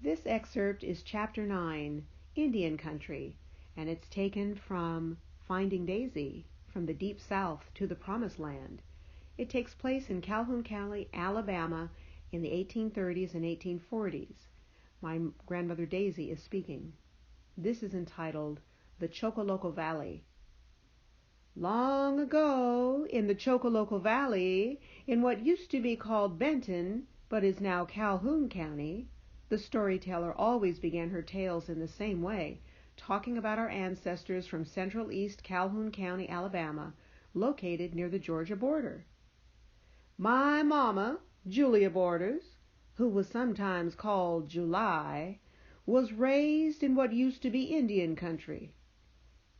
This excerpt is Chapter 9, Indian Country, and it's taken from Finding Daisy, From the Deep South to the Promised Land. It takes place in Calhoun County, Alabama, in the 1830s and 1840s. My grandmother Daisy is speaking. This is entitled The Chocoloco Valley. Long ago, in the Chocoloco Valley, in what used to be called Benton, but is now Calhoun County, the storyteller always began her tales in the same way, talking about our ancestors from Central East Calhoun County, Alabama, located near the Georgia border. My mama, Julia Borders, who was sometimes called July, was raised in what used to be Indian country.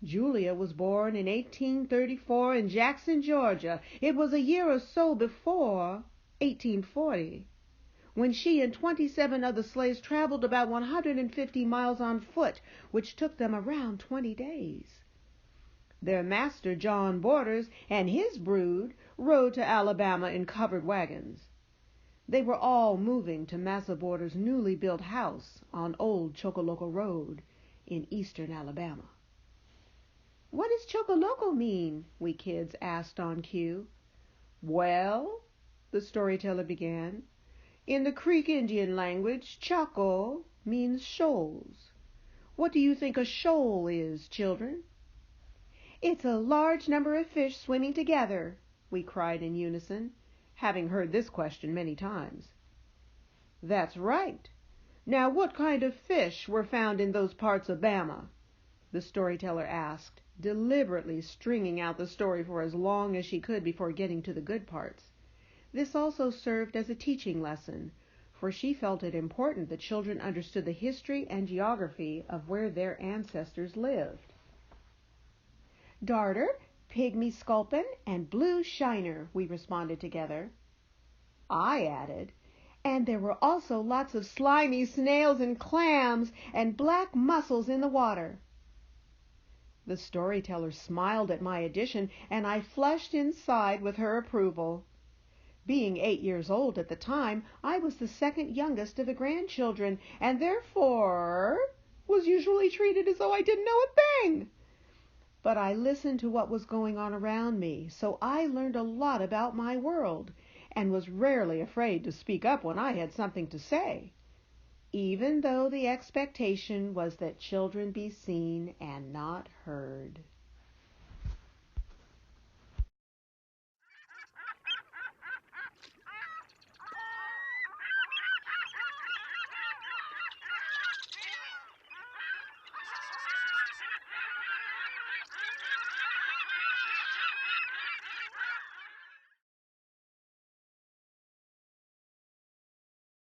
Julia was born in 1834 in Jackson, Georgia. It was a year or so before 1840, when she and 27 other slaves traveled about 150 miles on foot, which took them around 20 days. Their master, John Borders, and his brood rode to Alabama in covered wagons. They were all moving to Massa Borders' newly built house on Old Chocoloco Road in eastern Alabama. "What does Chocoloco mean?" we kids asked on cue. "Well," the storyteller began, "in the Creek Indian language, Chaco means shoals. What do you think a shoal is, children?" "It's a large number of fish swimming together," we cried in unison, having heard this question many times. "That's right. Now what kind of fish were found in those parts of Bama?" the storyteller asked, deliberately stringing out the story for as long as she could before getting to the good parts. This also served as a teaching lesson, for she felt it important that children understood the history and geography of where their ancestors lived. "Darter, pygmy sculpin, and blue shiner," we responded together. I added, "and there were also lots of slimy snails and clams and black mussels in the water." The storyteller smiled at my addition, and I flushed inside with her approval. Being 8 years old at the time, I was the second youngest of the grandchildren, and therefore was usually treated as though I didn't know a thing. But I listened to what was going on around me, so I learned a lot about my world, and was rarely afraid to speak up when I had something to say, even though the expectation was that children be seen and not heard.